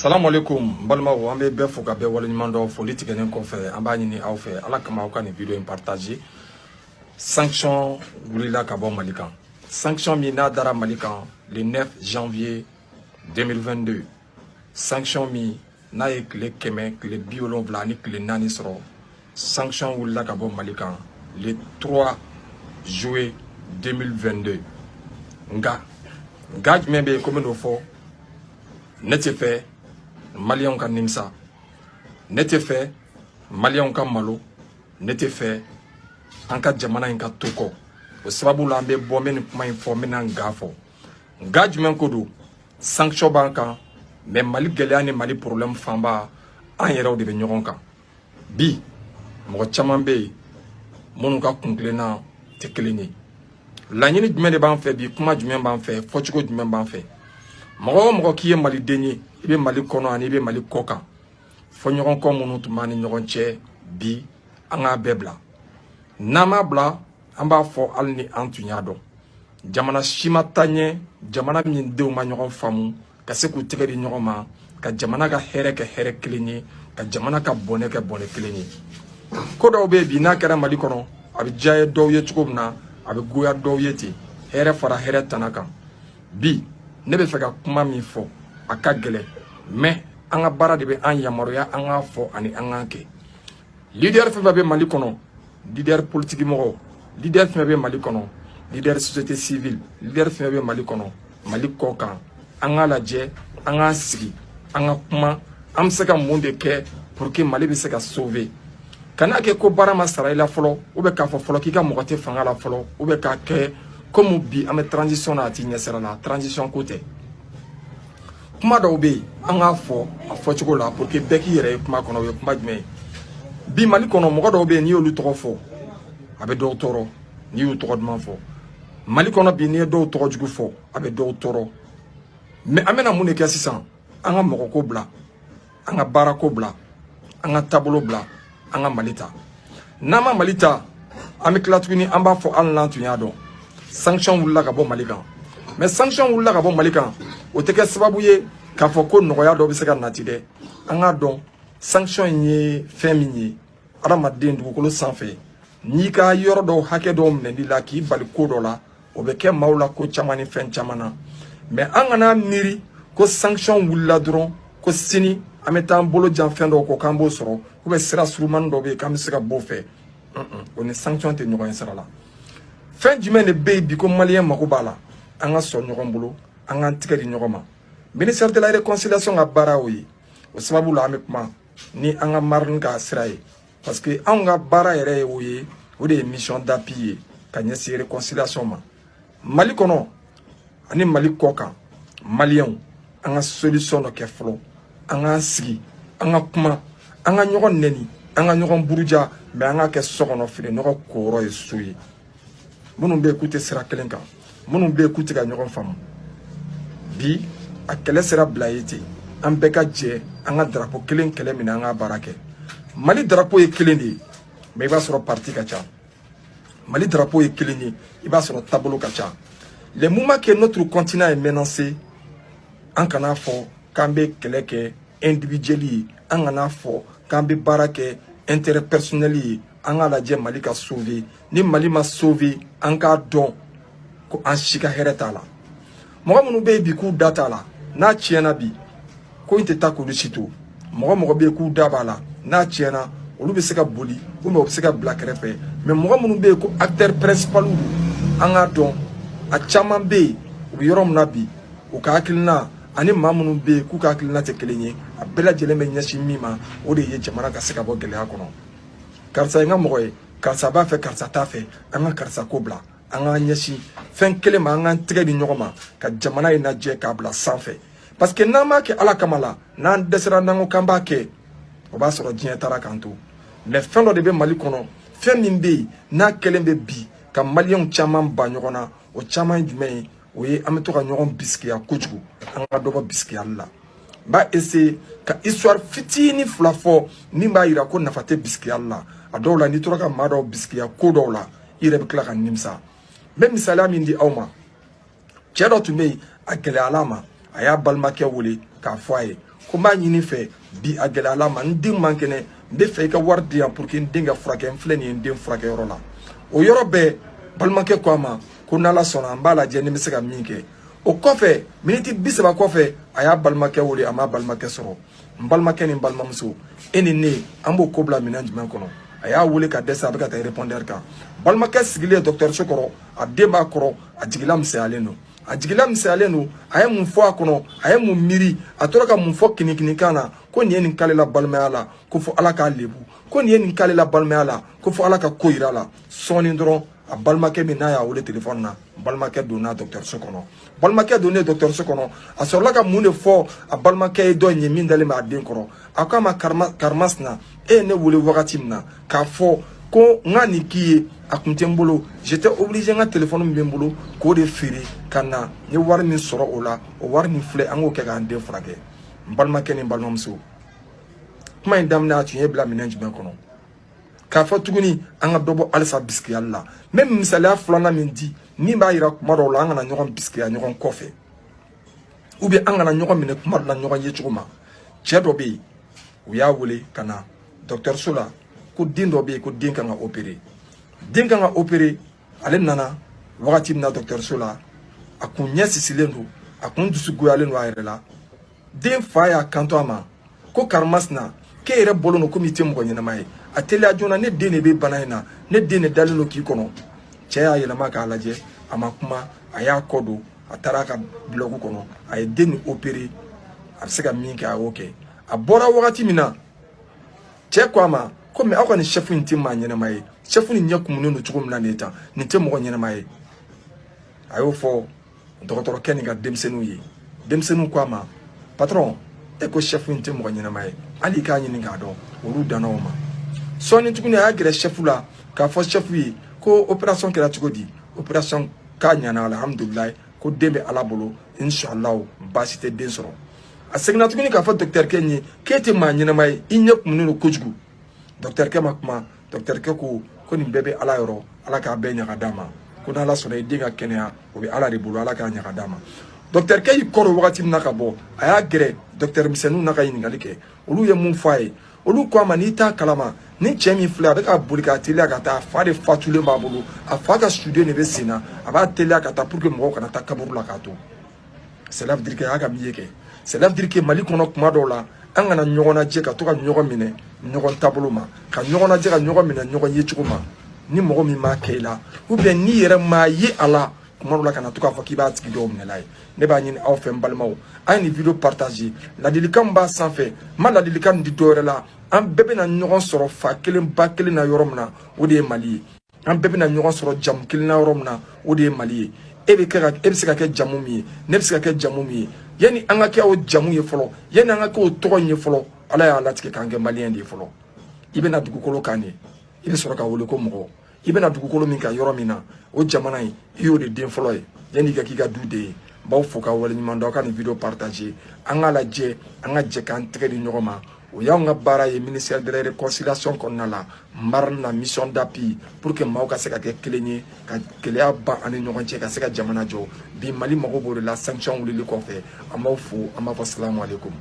Salam alaikum, balmaw an bɛ bɛɛ fo ka bɛɛ waleɲuman dɔn foli tigɛnen kɔfɛ an b'a ɲini aw fɛ Ala kama aw ka nin vidéo in partager. Sanction wulila ka bɔ Mali kan. Sanction min n'a dara Mali kan le 9 janvier 2022. Sanction min n'a ye tile 100 tile 70 ani tile 4 sɔrɔ. Sanction wulila ka bɔ Mali kan le 3 juillet 2022. Nga jumɛn bɛ yen ko n bɛ n'o fɔ ne tɛ fɛ Maliens ka nimsa, ne tɛ fɛ Maliens ka malo, ne tɛ fɛ an ka jamana in ka to kɔ. O sababu la an bɛ bɔ n bɛ nin kuma in fɔ n bɛ na nga fɔ. Nga jumɛn ko don sanction b'an kan mais Mali gɛlɛya ni Mali problème fanba an yɛrɛw de bɛ ɲɔgɔn kan. Bi mɔgɔ caman bɛ yen minnu ka kuntilenna tɛ kelen ye. Laɲini jumɛn de b'an fɛ bi, kuma jumɛn b'an fɛ, fɔcogo jumɛn b'an fɛ. Mɔgɔ o mɔgɔ k'i ye Maliden ye, i bɛ Mali kɔnɔ ani i bɛ Mali kɔ kan. Fɔ ɲɔgɔn kɔ minnu tun b'an ni ɲɔgɔn cɛ bi an k'a bɛɛ bila. N'an m'a bila an b'a fɔ hali ni an tun y'a dɔn. Jamana si ma taa ɲɛ, jamana min denw ma ɲɔgɔn faamu, ka se k'u tɛgɛ di ɲɔgɔn ma, ka jamana ka hɛrɛ kɛ hɛrɛ kelen ye, ka jamana ka bɔnɛ kɛ bɔnɛ kelen ye. Ko dɔw bɛ yen bi n'a kɛra Mali kɔnɔ, a bɛ diya ye dɔw ye cogo min na, a bɛ goya dɔw ye ten. Hɛrɛ fara hɛrɛ tana kan. Bi ne bɛ fɛ ka kuma min fɔ a ka gɛlɛn mais an ka baara de bɛ an yamaruya an k'a fɔ ani an k'a kɛ. Leader fɛn fɛn bɛ Mali kɔnɔ, leader politique mɔgɔ, leader fɛn fɛn bɛ Mali kɔnɔ, leader société civile, leader fɛn fɛn bɛ Mali kɔnɔ, Mali kɔ kan, an k'a lajɛ, an k'a sigi, an ka kuma, an bɛ se ka mun de kɛ pour que Mali bɛ se ka sauver. Kana kɛ ko baara ma sara i la fɔlɔ, ou bien k'a fɔ fɔlɔ k'i ka mɔgɔ tɛ fanga la fɔlɔ, ou bien k'a kɛ comme bi an bɛ transition na a ti ɲɛsira la, transition ko tɛ. Kuma dɔw bɛ yen an k'a fɔ a fɔcogo la pour que bɛɛ k'i yɛrɛ ye kuma kɔnɔ, o ye kuma jumɛn ye. Bi Mali kɔnɔ mɔgɔ dɔw bɛ yen n'i y'olu tɔgɔ fɔ a bɛ dɔw tɔɔrɔ, n'i y'u tɔgɔ duman fɔ. Mali kɔnɔ bi n'i ye dɔw tɔgɔ jugu fɔ a bɛ dɔw tɔɔrɔ. Mais an bɛna mun de kɛ sisan, an ka mɔgɔ ko bila, an ka baara ko bila, an ka taabolo bila, an ka Mali ta. N'an ma Mali ta, an bɛ tila tuguni an b'a fɔ hali n'an tun y'a dɔn. Sanction wulila ka bɔ Mali kan. Mais sanction wulila ka bɔ Mali kan, o tɛ kɛ sababu ye k'a fɔ ko nɔgɔya dɔ bɛ se ka nati dɛ. An k'a dɔn sanction in ye fɛn min ye adamaden dugukolo sanfɛ n'i ka yɔrɔ dɔw hakɛ dɔw minɛli la k'i bali ko dɔ la, o bɛ kɛ maaw la ko caman ni fɛn caman na. Mais an kana miiri ko sanction wulila dɔrɔn ko sini an bɛ taa an bolo jan fɛn dɔw kɔ k'an b'o sɔrɔ, ou bien sira surumani dɔ bɛ yen k'an bɛ se ka b'o fɛ. O ni sanction tɛ ɲɔgɔn ye sira la. Fɛn jumɛn de bɛ yen bi ko Malien mako b'a la, an ka sɔn ɲɔgɔn bolo, an k'an tigɛ di ɲɔgɔn ma. Ministère de la réconciliation ka baara o ye, o sababu la an bɛ kuma ni an ka marine ka sira ye, parce que anw ka baara yɛrɛ ye o ye, o de ye mission d'appui ye ka ɲɛsin réconciliation ma. Mali kɔnɔ ani Mali kɔ kan, Maliens an ka solution dɔ kɛ fɔlɔ, an k'an sigi, an ka kuma, an ka ɲɔgɔn nɛni, an ka ɲɔgɔn buruja, mais an ka kɛ sokɔnɔ feere nɔgɔ koyɔrɔ ye so ye. Minnu bɛ yen k'u tɛ sira kelen kan, minnu bɛ yen k'u tɛ ka ɲɔgɔn faamu. Bi a kɛlɛ sera bila ye ten, an bɛɛ ka jɛ an ka drapeau kelen kɛlɛ minɛ an ka baara kɛ. Mali drapeau ye kelen de ye, mais i b'a sɔrɔ parti ka ca. Mali drapeau ye kelen ye, i b'a sɔrɔ taabolo ka ca. Le moment que notre continent est menacé, an kana fɔ k'an bɛ kɛlɛ kɛ individuel ye, an kana fɔ k'an bɛ baara kɛ intérêt personnel ye, an ka lajɛ Mali ka sauver. Ni Mali ma sauver, an k'a dɔn ko an si ka hɛrɛ t'a la. Mɔgɔ minnu bɛ yen bi k'u da t'a la, n'a tiɲɛna bi ko in tɛ taa k'olu si to. Mɔgɔ bɛ yen k'u da b'a la, n'a tiɲɛna olu bɛ se ka boli ou bien u bɛ se ka bila kɛrɛfɛ. Mais mɔgɔ minnu bɛ yen ko acteur principal don, an k'a dɔn a caman bɛ yen u bɛ yɔrɔ min na bi, u ka hakilina ani maa minnu bɛ yen k'u ka hakilina tɛ kelen ye, a bɛɛ lajɛlen bɛ ɲɛsin min ma, o de ye jamana ka se ka bɔ gɛlɛya kɔnɔ. Karisa ye n ka mɔgɔ ye, karisa b'a fɛ, karisa t'a fɛ, an ka karisa ko bila, an k'an ɲɛsin fɛn kelen ma, an k'an tɛgɛ di ɲɔgɔn ma, ka jamana in lajɛ k'a bila sanfɛ. Parce que n'an m'a kɛ Ala kama la, n'an dɛsɛra n'an ko k'an b'a kɛ, o b'a sɔrɔ diɲɛ taara k'an to. Mais fɛn dɔ de bɛ Mali kɔnɔ, fɛn min bɛ yen n'a kɛlen bɛ bi ka Maliens caman ba ɲɔgɔn na, o caman ye jumɛn ye? O ye an bɛ to ka ɲɔgɔn bisikiya kojugu, an ka dɔ bɔ bisikiyali la. N b'a essayer ka histoire fitinin fila fɔ min b'a jira ko nafa tɛ bisikiyali la. A dɔw la n'i tora ka maa dɔw bisikiya ko dɔw la, i yɛrɛ bɛ tila ka nimisa. N bɛ misaliya min di aw ma, cɛ dɔ tun bɛ yen a gɛlɛyala a ma, a y'a balimakɛ wele k'a fɔ a ye ko m'a ɲini fɛ bi a gɛlɛyala ma n den man kɛnɛ n bɛ fɛ I ka wari di yan pour que n den ka furakɛ n filɛ nin ye n den furakɛ yɔrɔ la o yɔrɔ bɛɛ balimakɛ ko a ma ko n'Ala sɔnna an b'a lajɛ ni bɛ se ka min kɛ o kɔfɛ miniti 30 kɔfɛ a y'a balimakɛ wele a m'a balimakɛ sɔrɔ n balimakɛ ni n balimamuso e ni ne an b'o ko bila minɛn jumɛn kɔnɔ a y'a wele ka dɛsɛ a bɛ ka taa répondeur kan balimakɛ sigilen dɔgɔtɔrɔso kɔrɔ a den b'a kɔrɔ a jigila misɛnyalen don a jigila misɛnyalen don a ye mun fɔ a kɔnɔ a ye mun miiri a tora ka mun fɔ kinikinikan na ko nin ye nin k'ale la balimaya la ko fɔ Ala k'a lebu ko nin ye nin k'ale la balimaya la ko fɔ Ala ka ko yira la sɔɔni dɔrɔn a balimakɛ min n'a y'a wele téléphone na balimakɛ donna dɔgɔtɔrɔso kɔnɔ balimakɛ donnen dɔgɔtɔrɔso kɔnɔ a sɔrɔla ka mun de fɔ a balimakɛ ye dɔ in ye min dalen bɛ a den kɔrɔ a ko a ma karimasina e ye ne wele wagati min na k'a fɔ ko n ka nin k'i ye a kun tɛ n bolo j'étais obligé n ka téléphone min bɛ n bolo k'o de feere ka na n ye wari min sɔrɔ o la o wari min filɛ an k'o kɛ k'an den furakɛ n balimakɛ ni n balimamuso kuma in daminɛ a tun ye bila minɛn jumɛn kɔnɔ k'a fɔ tuguni an ka dɔ bɔ halisa bisikiyali la n bɛ misaliya filanan min di min b'a yira kuma dɔw la an kana ɲɔgɔn bisikiya ɲɔgɔn kɔfɛ ou bien an kana ɲɔgɔn minɛ kuma dɔ la ɲɔgɔn ye cogo ma cɛ dɔ bɛ yen u y'a wele ka na dɔgɔtɔrɔso la ko den dɔ bɛ yen ko den kan ka opérer den kan ka opérer ale nana wagati min na dɔgɔtɔrɔso la a kun ɲɛ sisilen don a kun dusu goyalen don a yɛrɛ la den fa y'a kanto a ma ko karimasina k'e yɛrɛ bɔlen don komi I tɛ mɔgɔ ɲɛnama ye a teliya joona ne den de bɛ bana in na ne den de dalen don k'i kɔnɔ cɛ y'a yɛlɛma k'a lajɛ a ma kuma a y'a kɔ don a taara a ka bloc kɔnɔ a ye den nin opérer a bɛ se ka min kɛ a y'o kɛ a bɔra wagati min na cɛ ko a ma ko mais aw ka nin chef in tɛ maa ɲɛnama ye chef nin ɲɛ kumunen don cogo min na nin tan nin tɛ mɔgɔ ɲɛnama ye a y'o fɔ dɔgɔtɔrɔkɛ nin ka denmisɛnninw ye denmisɛnninw ko a ma patron e ko chef in tɛ mɔgɔ ɲɛnama ye hali I k'a ɲini k'a dɔn olu danna o ma sɔɔni tuguni a y'a gɛrɛ chef la k'a fɔ chef ye ko opération kɛra cogo di opération k'a ɲana alhamdulilayi ko den bɛ Ala bolo inshallah baasi tɛ den sɔrɔ a seginna tuguni k'a fɔ dɔgɔtɔrɔkɛ in ye k'e tɛ maa ɲɛnama ye I ɲɛ kumunen don kojugu dɔgɔtɔrɔkɛ ma kuma dɔgɔtɔrɔkɛ ko nin bɛɛ bɛ Ala yɔrɔ Ala k'a bɛɛ ɲaga d'a ma ko n'Ala sɔnna I den ka kɛnɛya o bɛ Ala de bolo Ala k'a ɲaga d'a ma dɔgɔtɔrɔkɛ y'i kɔrɔ wagati min na ka bɔ a y'a gɛrɛ dɔgɔtɔrɔ misɛnninw na ka ɲininkali kɛ olu ye mun fɔ a ye olu ko a ma n'i t'a kalama ni cɛ min filɛ a bɛ ka boli ka teliya ka taa a fa de fatulen b'a bolo a fa ka suden de bɛ sen na a b'a teliya ka taa pour que mɔgɔw kana taa kaburu la k'a to cela veut dire que a y'a ka min ye kɛ cela veut dire que Mali kɔnɔ kuma dɔw la an kana ɲɔgɔn lajɛ ka to ka ɲɔgɔn minɛ ɲɔgɔn taabolo ma ka ɲɔgɔn lajɛ ka ɲɔgɔn minɛ ɲɔgɔn ye cogo ma ni mɔgɔ min m'a kɛ I la ou bien n'i yɛrɛ m'a ye a la kuma dɔw la kana to k'a fɔ k'i b'a tigi dɔw minɛla ye ne b'a ɲini aw fɛ n balimaw a ye nin video partager ladilikan b'a sanfɛ n ma ladilikan di dɔwɛrɛ la an bɛɛ bɛna ɲɔgɔn sɔrɔ fa kelen ba kelen na yɔrɔ min na o de ye Mali ye an bɛɛ bɛna ɲɔgɔn sɔrɔ jamu kelen na yɔrɔ min na o de ye Mali ye e bɛ se ka kɛ jamu min ye ne bɛ se ka kɛ jamu min ye yani an ka kɛ o jamu ye fɔlɔ yani an ka kɛ o tɔgɔ in ye fɔlɔ Ala y'a latigɛ k'an kɛ maliyɛn de ye fɔlɔ I bɛna dugukolo kan de I bɛ sɔrɔ ka wele ko mɔgɔ I bɛna dugukolo min kan yɔrɔ min na o jamana in I y'o de den fɔlɔ ye yani I ka k'i ka du den ye n b'aw fo k'aw waleɲuman dɔn aw ka nin video partager an k'a lajɛ an ka jɛ k'an tɛgɛ di ɲɔgɔn ma o y'anw ka baara ye ministère de la réconciliation kɔnɔna la MARN na mission d'appui pour que maaw ka se ka kɛ kelen ye ka gɛlɛya ban ani ɲɔgɔn cɛ ka se ka jamana jɔ bi Mali mago b'o de la sanction wulili kɔfɛ an b'aw fo an b'a fɔ salamu aleykum